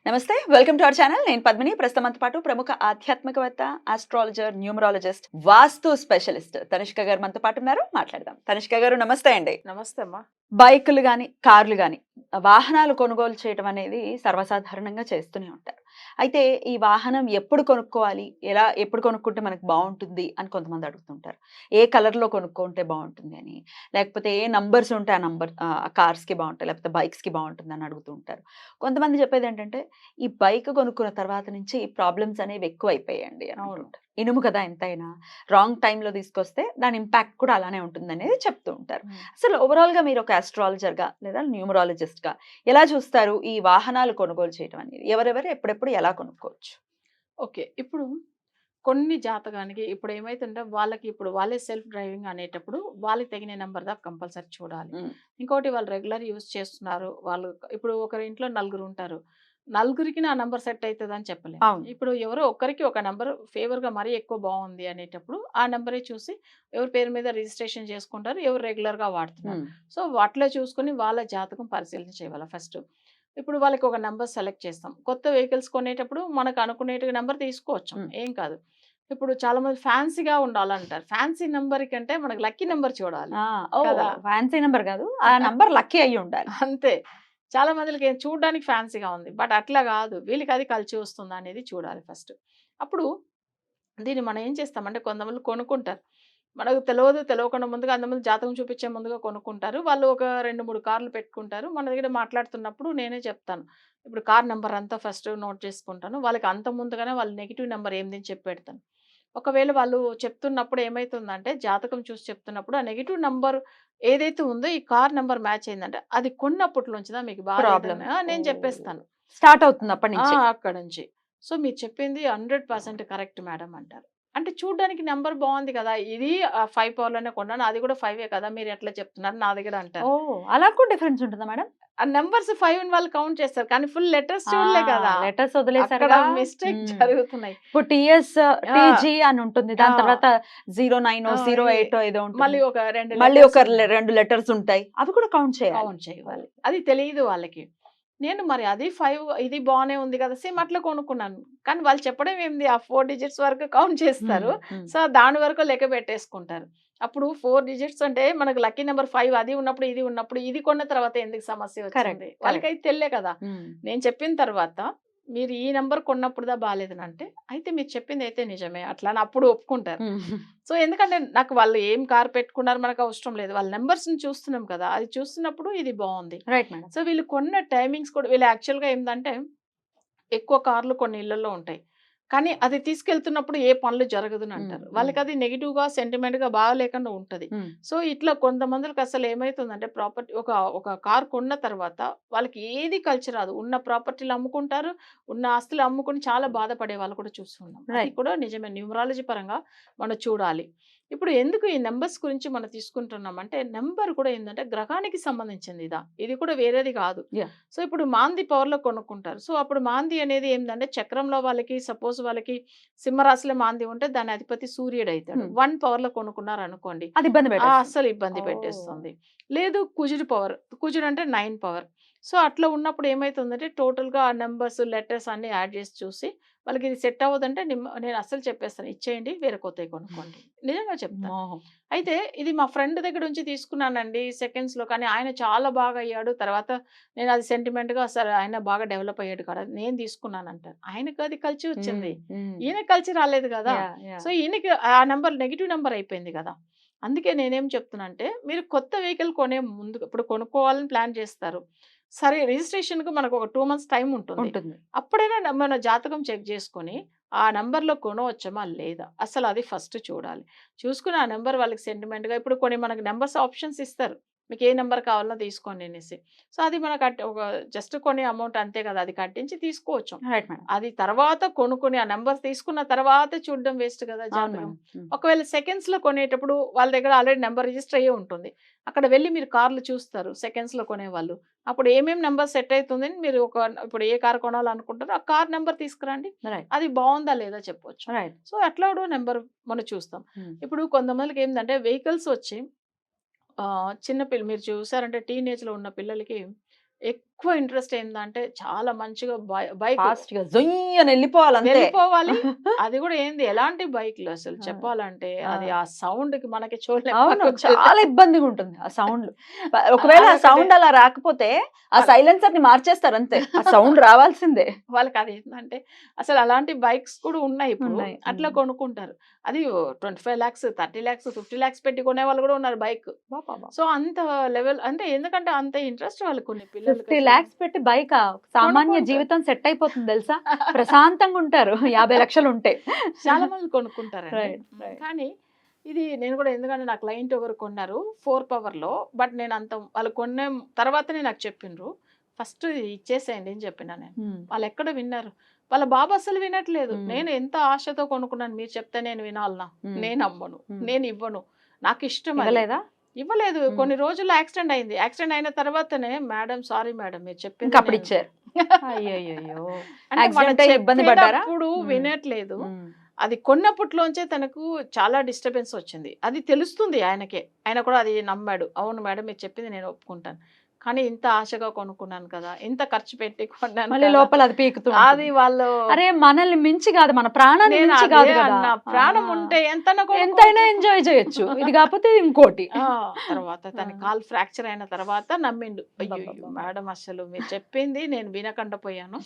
నమస్తే welcome to our channel. నేను పద్మిని. ప్రస్తుతం పాటు ప్రముఖ ఆధ్యాత్మికవేత్త, ఆస్ట్రాలజర్, న్యూమరాలజిస్ట్, వాస్తు స్పెషలిస్ట్ తనిష్క గారు మనతో పాటు ఉన్నారు. మాట్లాడదాం. తనిష్క గారు నమస్తే అండి. నమస్తే అమ్మా. బైకులు గాని, కార్లు గాని, వాహనాలు కొనుగోలు చేయడం అనేది సర్వసాధారణంగా చేస్తూనే ఉంటారు. అయితే ఈ వాహనం ఎప్పుడు కొనుక్కోవాలి? ఎప్పుడు కొనుక్కుంటే మనకు బావుంటుంది అని కొంతమంది అడుగుతుంటారు. ఏ కలర్‌లో కొనుక్కుంటే బావుంటుంది అని. లేకపోతే ఏ నంబర్స్ ఉంటే కార్స్‌కి బావుంటాయి. లేకపోతే బైక్స్‌కి బావుంటుందని అడుగుతూ ఉంటారు. కొంతమంది చెప్పేదేంటంటే, ఈ బైక్ కొనుక్కున్న తర్వాత నుంచి ప్రాబ్లమ్స్ అనేవి ఎక్కువైపోయాయండి అని అవును. అంటుంటారు. ఇనుము కదా ఎంతైనా. రాంగ్ టైమ్‌లో తీసుకొస్తే దాని ఇంపాక్ట్ కూడా అలానే ఉంటుందనేది చెప్తూ ఉంటారు. హ్మ్. అసలు ఓవరాల్‌గా మీరు ఒక ఆస్ట్రాలజర్‌గా లేదా న్యూమరాలజిస్ట్‌గా ఎలా చూస్తారు ఈ వాహనాలు కొనుగోలు చేయడం అనేది? ఎవరెవరు ఎప్పుడెప్పుడు ఎలా కొనుక్కోవచ్చు? ఓకే. ఇప్పుడు కొన్ని జాతకానికి ఇప్పుడు ఏమైతుంటే వాళ్ళకి ఇప్పుడు వాళ్ళే సెల్ఫ్ డ్రైవింగ్ అనేటప్పుడు వాళ్ళకి తగిన నంబర్ దాకా కంపల్సరీ చూడాలి. హ్మ్. ఇంకోటి వాళ్ళు రెగ్యులర్ యూజ్ చేస్తున్నారు. వాళ్ళు ఇప్పుడు ఒకరి ఇంట్లో నలుగురుంటారు. నలుగురికి నా నంబర్ సెట్ అయితదని చెప్పలేం. అవును. ఇప్పుడు ఎవరో ఒక్కరికి ఒక నంబర్ ఫేవర్‌గా మరీ ఎక్కువ బావుంది అనేటప్పుడు ఆ నంబరే చూసి ఎవరి పేరు మీద రిజిస్ట్రేషన్ చేసుకుంటారు. ఎవరు రెగ్యులర్‌గా వాడుతున్నారు. హ్మ్. సో, అట్లా చూసుకొని వాళ్ళ జాతకం పరిశీలన చేయాలి ఫస్ట్. ఇప్పుడు వాళ్ళకి ఒక నంబర్ సెలెక్ట్ చేస్తాం. కొత్త వెహికల్స్ కొనేటప్పుడు మనకు అనుకునేటి నంబర్ తీసుకోవచ్చు. హ్మ్. ఏం కాదు. ఇప్పుడు చాలామంది ఫ్యాన్సీగా ఉండాలంటారు. ఫ్యాన్సీ నంబర్ కంటే మనకు లక్కీ నంబర్ చూడాలి. ఆ! ఓహ్! కదా! ఫ్యాన్సీ నంబర్ కాదు. ఆ నంబర్ లక్కీ అయ్యుండాలి. అంతే. చాలా మందిలకి చూడ్డానికి ఫ్యాన్సీగా ఉంది. బట్ అట్లా గాదు. వీళ్ళకి అది కలిసి వస్తుందా అనేది చూడాలి ఫస్ట్. అప్పుడు దీన్ని మనం ఏం చేస్తామంటే కొంతమంది కొనుక్కుంటారు. మనకు తెలవదు, తెలవకుండా ముందుగా అంతమంది జాతకం చూపించే ముందుగా కొనుక్కుంటారు. వాళ్ళు ఒక 2, 3 కార్లు పెట్టుకుంటారు. మన దగ్గర మాట్లాడుతున్నప్పుడు నేనే చెప్తాను. ఇప్పుడు కార్ నంబర్ అంతా ఫస్ట్ నోట్ చేసుకుంటాను. వాళ్ళకి అంత ముందుగానే వాళ్ళ నెగెటివ్ నంబర్ ఏంది అని చెప్పి పెడతాను. ఒకవేళ వాళ్ళు చెప్తున్నప్పుడు ఏమైతుందంటే జాతకం చూసి చెప్తున్నప్పుడు ఆ నెగెటివ్ నంబర్ ఏదైతే ఉందో ఈ కార్ నంబర్ మ్యాచ్ అయిందంటే అది కొన్నప్పటినుంచిదా మీకు ప్రాబ్లమ్. బాలేదని నేను ఓహ్! చెప్పేస్తాను. స్టార్ట్ అవుతుంది అప్పటి ఆ! నుంచి. అక్కడి నుంచి. సో, మీరు చెప్పింది 100% కరెక్ట్ మేడం అంటారు. అంటే చూడ్డానికి నంబర్ బావుంది కదా! ఇది 5 పవర్‌లోనే కొన్నాను. అది కూడా 5 కదా! మీరెట్లా చెప్తున్నారు నా దగ్గర అంటారు. ఓహ్! అలా కూడా డిఫరెన్స్ ఉంటుందా మేడం? ఆ నంబర్స్ 5 వాళ్ళు కౌంట్ చేస్తారు. కానీ ఫుల్ లెటర్స్ ఆ! చూడలే కదా! లెటర్స్ అక్కడ వదిలేసారుగా. మిస్టేక్ హ్మ్. జరుగుతున్నాయి. ఇప్పుడు టీఎస్, ఆ! టీజీ అని ఉంటుంది. దాని ఆ! తర్వాత 09 ఆ! 08 ఏదో మళ్ళీ ఉంటుంది. ఒక 2 మళ్ళీ లెటర్స్ ఒక ఉన్నాయి. 2 లెటర్స్ ఉంటాయి. అవి కూడా కౌంట్ చేయాలి. కౌంట్ చేయాలి. ఓహ్! అది తెలీదు వాళ్ళకి. నేను మరి అది 5 ఇది బానే ఉంది కదా! సేమ్ అట్లా కొనుక్కున్నాను. కానీ వాళ్ళు చెప్పడం ఏంది ఆ 4 డిజిట్స్ వరకు కౌంట్ హ్మ్. చేస్తారు. హ్మ్. సో, దాని వరకు లెక్క పెట్టేసుకుంటారు. అప్పుడు 4 డిజిట్స్ అంటే మనకు లక్కీ నంబర్ 5 అది ఉన్నప్పుడు, ఇది ఉన్నప్పుడు ఇది కొన్న తర్వాత ఎందుకు సమస్య కరెక్ట్. వచ్చింది? కరెక్ట్. వాళ్ళకైతే తెల్లే కదా! హ్మ్. నేను చెప్పిన తర్వాత మీరు ఈ నంబర్ కొన్నప్పుడుదా బాలేదనంటే, అయితే మీరు చెప్పిందయితే నిజమే అట్లా అని అప్పుడు ఒప్పుకుంటారు. హ్మ్. సో, ఎందుకంటే నాకు వాళ్ళు ఏం కార్ పెట్టుకున్నారు మనకవసరం లేదు. వాళ్ళ నంబర్స్‌ని చూస్తున్నాం కదా! అది చూస్తున్నప్పుడు ఇది బావుంది. Right madam. సో, వీళ్ళు కొన్న టైమింగ్స్ కూడా వీళ్ళు యాక్చువల్‌గా ఏందంటే, ఎక్కువ కార్లు కొన్ని ఇళ్లల్లో ఉంటాయి. కానీ అది తీసుకెళ్తున్నప్పుడు ఏ పనులు హ్మ్. జరగదునంటారు. హ్మ్. వాళ్ళకది నెగెటివ్‌గా, సెంటిమెంట్‌గా బాగాలేకుండా ఉంటది. హ్మ్. సో, ఇట్లా కొంతమందికి అసలు ఏమైతుందంటే ప్రాపర్టీ ఒక కార్ కొన్న తర్వాత వాళ్ళకి ఏది కలిసి రాదు. ఉన్న ప్రాపర్టీలు అమ్ముకుంటారు. ఉన్న ఆస్తులు అమ్ముకొని చాలా బాధపడే వాళ్ళు కూడా చూస్తున్నాం. అది రైట్. కూడా నిజమే. న్యూమరాలజీ పరంగా మనం చూడాలి. ఇప్పుడు ఎందుకు ఈ నంబర్స్ గురించి మనం తీసుకుంటున్నామంటే, నంబర్ కూడా ఏందంటే గ్రహానికి సంబంధించింది ఇదా? ఇది కూడా వేరేది కాదు. యాహ్! సో, ఇప్పుడు మాంది పవర్‌లో కొనుక్కుంటారు. సో, అప్పుడు మాంది అనేది ఏందంటే చక్రంలో వాళ్ళకి సపోజ్ వాళ్ళకి సింహరాశిలో మాంది ఉంటే దాని అధిపతి సూర్యుడైతాడు. హ్మ్. 1 పవర్‌లో కొనుక్కున్నారనుకోండి. అది ఇబ్బంది పెట్టేస్తుంది. అస్సలు ఇబ్బంది ఓహ్! పెట్టేస్తుంది. లేదు కుజుడు పవర్. కుజుడు అంటే 9 పవర్. సో, అట్లా ఉన్నప్పుడు ఏమైతుందంటే టోటల్‌గా ఆ నంబర్స్, లెటర్స్ అన్నీ యాడ్ చేసి చూసి వాళ్ళకి ఇది సెట్ అవ్వదంటే నేను అస్సలు చెప్పేస్తాను. ఇచ్చేయండి వేరే కొత్తయి కొనుక్కోండి. నిజంగా చెప్తాను. మోహం. అయితే ఇది మా ఫ్రెండ్ దగ్గర నుంచి తీసుకున్నానండి సెకండ్స్‌లో. కానీ ఆయన చాలా బాగా అయ్యాడు. తర్వాత నేను అది సెంటిమెంట్‌గా సరే ఆయన బాగా డెవలప్ అయ్యాడు కదా! నేను తీసుకున్నానంటారు. ఆయనకు అది కలిసి హ్మ్. వచ్చింది. హ్మ్. ఈయనకి కలిసి రాలేదు కదా! యాహ్! యాహ్! సో, ఈయనకి ఆ నంబర్ నెగెటివ్ నంబర్ అయిపోయింది కదా! అందుకే నేనేం చెప్తున్నా అంటే, మీరు కొత్త వెహికల్ కొనే ముందు ఇప్పుడు కొనుక్కోవాలని ప్లాన్ చేస్తారు. సరే రిజిస్ట్రేషన్‌కి మనకు ఒక 2 మంత్స్ టైమ్ ఉంటుంది. ఉంటుంది. అప్పుడైనా మన జాతకం చెక్ చేసుకొని, ఆ నంబర్‌లో కొనవచ్చమా? లేదా? అసలది ఫస్ట్ చూడాలి. చూసుకొని ఆ నంబర్ వాళ్ళకి సెంటిమెంట్‌గా ఇప్పుడు కొన్ని మనకు నంబర్స్ ఆప్షన్స్ ఇస్తారు. మీకు ఏ నంబర్ కావాలో తీసుకోండి అనేసి. సో, అది మనకు ఒక జస్ట్ కొనే అమౌంట్ అంతే కదా! అది కట్టించి తీసుకోవచ్చు. Right madam. అది తర్వాత కొనుక్కొని ఆ నంబర్ తీసుకున్న తర్వాతే చూడడం వేస్ట్ కదా అవును జాతకం. మేడం. హ్మ్. ఒకవేళ సెకండ్స్‌లో కొనేటప్పుడు వాళ్ళ దగ్గర ఆల్రెడీ నంబర్ రిజిస్టర్ అయ్యే ఉంటుంది. అక్కడ వెళ్లి మీరు కార్లు చూస్తారు సెకండ్స్‌లో కొనేవాళ్ళు. అప్పుడు ఏమేం నంబర్ సెట్ అయితుందని మీరు ఇప్పుడు ఏ కార్ కొనాలనుకుంటారో ఆ కార్ నంబర్ తీసుకురండి. రైట్. అది బావుందా లేదా చెప్పొచ్చు. రైట్. సో, అట్లా కూడా నంబర్ మనం చూస్తాం. హ్మ్. ఇప్పుడు కొంతమందికి ఏందంటే వెహికల్స్ వచ్చి చిన్న మీరు చూసారంటే టీనేజ్‌లో ఉన్న పిల్లలకి ఎక్కువ ఇంట్రెస్ట్ ఏందంటే చాలా మంచిగా బైక్ ఫాస్ట్ గా జొయ్యి అని వెళ్ళిపోవాలంతే. వెళ్ళిపోవాలి. అది కూడా ఏంది ఎలాంటి బైక్లు అసలు ఆ! చెప్పాలంటే ఆ! అది ఆ సౌండ్ కి మనకి చెవులు అవును. ఎప్పకొచ్చేది. చాలా ఇబ్బందిగా ఉంటుంది ఆ సౌండ్‌లు. ఒకవేళ ఆ అదొకటి. సౌండ్ అలా రాకపోతే ఆ వాళ్ళ సైలెన్సర్‌ని మార్చేస్తారు అంతే. ఆ సౌండ్ రావాల్సిందే. వాళ్ళకి అది ఏంటంటే అసలు అలాంటి బైక్స్ కూడా ఉన్నాయి ఇప్పుడు. ఉన్నాయి. అట్లా హ్మ్. కొనుక్కుంటారు. అది 25,00,000, 30,00,000, 50,00,000 పెట్టి కొనేవాళ్ళు కూడా ఉన్నారు బైక్. అబ్బబ్బబ్బా! సో, అంత లెవెల్ అంటే ఎందుకంటే అంత ఇంట్రెస్ట్ వాళ్ళకి కొన్ని పిల్లలకసలు 50,00,000 పెట్టి బైకా? సామాన్య కొనుక్కుంటారు. జీవితం సెట్ అయిపోతుంది తెలుసా? ప్రశాంతంగా ఉంటారు 50,00,000 ఉంటే. చాలా మంది కొనుక్కుంటారండి. రైట్. రైట్. కానీ ఇది నేను కూడా ఎందుకంటే నా క్లయింట్ ఒకరు కొన్నారు 4 పవర్‌లో. బట్ నేను అంత వాళ్ళు కొనే తర్వాతనే నాకు చెప్పిండ్రు. ఫస్ట్ ఇది ఇచ్చేసేయండి అని చెప్పినా నేను. హ్మ్. వాళ్ళెక్కడ విన్నారు? వాళ్ళ బాబు అస్సలు వినట్లేదు. హ్మ్. నేను ఎంత ఆశతో కొనుక్కున్నాను మీరు చెప్తే నేను వినాలనా? హ్మ్. నేనమ్మను. హ్మ్. నేనివ్వను. నాకిష్టం అది. ఇవ్వలేదా? ఇవ్వలేదు. హ్మ్. కొన్ని రోజుల్లో యాక్సిడెంట్ అయింది. యాక్సిడెంట్ అయిన తర్వాతనే మేడం సారీ మేడం మీరు చెప్పింది ఇంకప్పుడు నేను ఇచ్చారు. అయ్యయ్యయ్యో! అంటే మనం యాక్సిడెంట్ అయ్యి ఇబ్బంది పడ్డారా? చెప్పేటప్పుడు హ్మ్. వినట్లేదు. హ్మ్. అది కొన్నప్పట్లోంచే తనకు చాలా డిస్టర్బెన్స్ వచ్చింది. అది తెలుస్తుంది ఆయనకే. ఆయన కూడా అది నమ్మాడు. అవును మేడం మీరు చెప్పింది నేను ఒప్పుకుంటాను. కానీ ఇంత ఆశగా కొనుక్కున్నాను కదా! ఇంత ఖర్చు పెట్టి కొన్నాను మళ్ళీ కదా! లోపల అది పీకుతూ అది ఉంటుంది. వాళ్ళు అరే! మనల్ని మించి గాదు. మన ప్రాణాన్ని నేను మించి అదే గాదు గదా! అన్నా. ఆ! ప్రాణం ఉంటే ఎంతైనా ఎంతైనా కొనుక్కోవచ్చు. ఎంజాయ్ జేయొచ్చు. ఇది కాపోతే ఇంకోటి. ఆ! తర్వాత ఆ! తన కాలు ఫ్రాక్చర్ అయిన తర్వాత నమ్మిండు. అయ్యయ్యో! అబ్బబ్బబ్బా! మేడం అసలు మీరు చెప్పింది నేను వినకుండా పోయాను.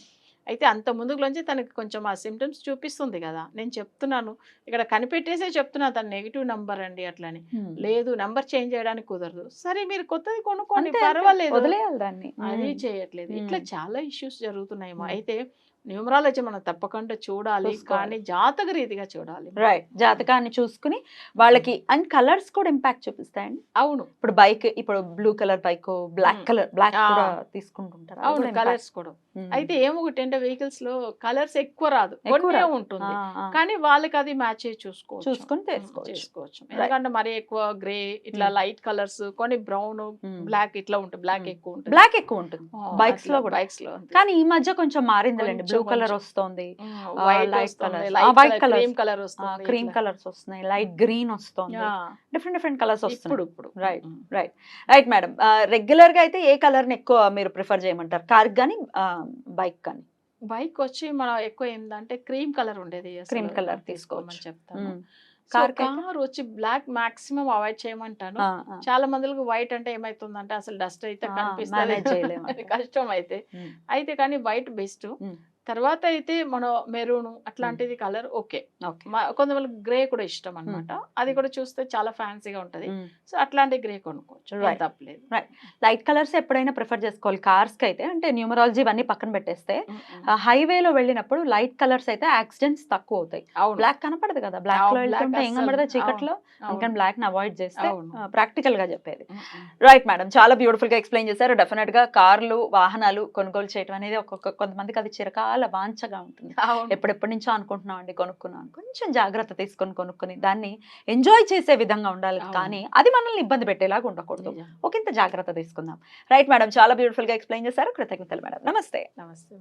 అయితే అంత ముందుగులోంచి తనకి కొంచెం ఆ సింప్టమ్స్ చూపిస్తుంది గదా! నేను చెప్తున్నాను. ఇక్కడ కనిపెట్టేసే చెప్తున్నా తను నెగెటివ్ నంబర్ అండి అట్లని. హ్మ్. లేదు నంబర్ చేంజ్ చేయడానికి కుదరదు. సరే మీరు కొత్తది కొనుక్కోండి అంతే. అంతే. పర్వాలేదు. వదిలేయాలి దాన్ని. అది హ్మ్. చేయట్లేదు. ఇట్లా హ్మ్. చాలా ఇష్యూస్ జరుగుతున్నాయేమో. హ్మ్. అయితే న్యూమరాలజీ మనం తప్పకుండా చూడాలి. చూసుకోవాలి. కానీ జాతక రీతిగా చూడాలి. రైట్. జాతకాన్ని చూసుకొని వాళ్ళకి అండ్ కలర్స్ కూడా ఇంపాక్ట్ చూపిస్తాయండి. అవును. ఇప్పుడు బ్లూ కలర్ బైకో, హ్మ్. బ్లాక్ ఆ! కూడా తీసుకుంటుంటారు. అది అవును. కూడా ఇంపాక్ట్. కలర్స్ కూడా. హ్మ్. అయితే ఏమొకటంటే వెహికల్స్‌లో కలర్స్ ఎక్కువ రాదు. ఎక్కువ కొన్నే రాదు. ఆ! ఉంటుంది. ఆ! కానీ వాళ్ళకది మ్యాచ్ అయ్యి చూసుకోవచ్చు. చూసుకొని చేసుకోవచ్చు. చేసుకోవచ్చు. రైట్. ఎందుకంటే మరీ ఎక్కువ గ్రే ఇట్లా హ్మ్. లైట్ కలర్స్ కొన్ని బ్రౌన్, హ్మ్. బ్లాక్ ఇట్లా ఉంటుంది. బ్లాక్ హ్మ్. ఎక్కువ ఉంటది. బ్లాక్ ఎక్కువుంటుంది. అట్లా బైక్స్‌లో గూడా. బైక్స్‌లో అంతే. కానీ ఈ మధ్య కొంచెం మారిందిలెండి. బ్లూ కొంచెం కలర్ కొంచెం. ఒస్తోంది. వైట్ లైట్ వస్తుంది. Colours. Light white colour, colours. Cream colour వస్తుంది. క్రీమ్ ఇట్లా. కలర్స్ ఒస్తున్నాయి. లైట్ హ్మ్. గ్రీన్ ఒస్తోంది. యాహ్! డిఫరెంట్ కలర్స్ ఒస్తున్నాయి. ఇప్పుడు. రైట్. రైట్. Right madam. రెగ్యులర్‌గా అయితే ఏ కలర్‌ని ఎక్కువ మీరు ప్రిఫర్ చేయమంటారు? కార్‌కి గాని, బైక్ గాని? బైకొచ్చి మనం ఎక్కువ ఏందంటే క్రీమ్ కలర్ ఉండేది క్రీమ్ అసలు కలర్ తీసుకోవచ్చు. తీసుకోమని చెప్తాను. హ్మ్. సో, కార్‌కైతే? కార్ వచ్చి బ్లాక్ మాక్సిమం అవాయిడ్ చేయమంటాను. ఆ! ఆ! చాలా మందికి వైట్ అంటే ఏమైతుందంటే అసలు డస్ట్ అయితే ఆ! కనిపిస్తలేదు. మేనేజ్ అది చేయలేమంటారు. కష్టం అయితే. హ్మ్. అయితే కానీ వైట్ బెస్ట్. హ్మ్. తర్వాత అయితే మనం మెరూన్ హ్మ్. అట్లాంటిది కలర్ ఓకే. ఓకే. కొంతమందికి గ్రే కూడా ఇష్టం హ్మ్. అన్నమాట. అది హ్మ్. కూడా చూస్తే చాలా ఫ్యాన్సీగా ఉంటది. హ్మ్. సో, అట్లాంటి గ్రే కొనుక్కోవచ్చు. ఏం రైట్. తప్పులేదు. రైట్. లైట్ కలర్స్ ఎప్పుడైనా ప్రిఫర్ చేసుకోవాలి. కార్స్‌కైతే అంటే న్యూమరాలజీ ఇవన్నీ పక్కన పెట్టేస్తే హ్మ్. హ్మ్. హైవేలో వెళ్ళినప్పుడు లైట్ కలర్స్ అయితే యాక్సిడెంట్స్ తక్కువవుతాయి. అవును. బ్లాక్ కనపడదు కదా! బ్లాక్‌లో బ్లాక్ వెళ్తుంటే ఏం అస్సలు కనపడదు అవును. చీకట్లో. అవును. అందుకని బ్లాక్‌ని అవాయిడ్ చేస్తే అవును. ప్రాక్టికల్‌గా చెప్పేది. హ్మ్. హ్మ్. Right madam. చాలా బ్యూటిఫుల్‌గా ఎక్స్‌ప్లెయిన్ చేశారు. డెఫినిట్‌గా కార్లు, వాహనాలు కొనుగోలు చేయడం అనేది కొంతమందికి అది చిరకాల వాంఛగా ఉంటుంది. అవును. ఎప్పటి నుంచో అనుకుంటున్నామండి కొనుక్కుందాం అని. కొంచెం జాగ్రత్త తీసుకొని కొనుక్కొని దాన్ని ఎంజాయ్ చేసే విధంగా ఉండాలి అవును. కానీ అది మనల్ని ఇబ్బంది పెట్టేలాగా ఉండకూడదు. నిజం. ఒకంత జాగ్రత్త తీసుకుందాం. Right madam. చాలా బ్యూటిఫుల్‌గా ఎక్స్‌ప్లెయిన్ చేశారు. కృతజ్ఞతలు మేడం. నమస్తే. నమస్తే.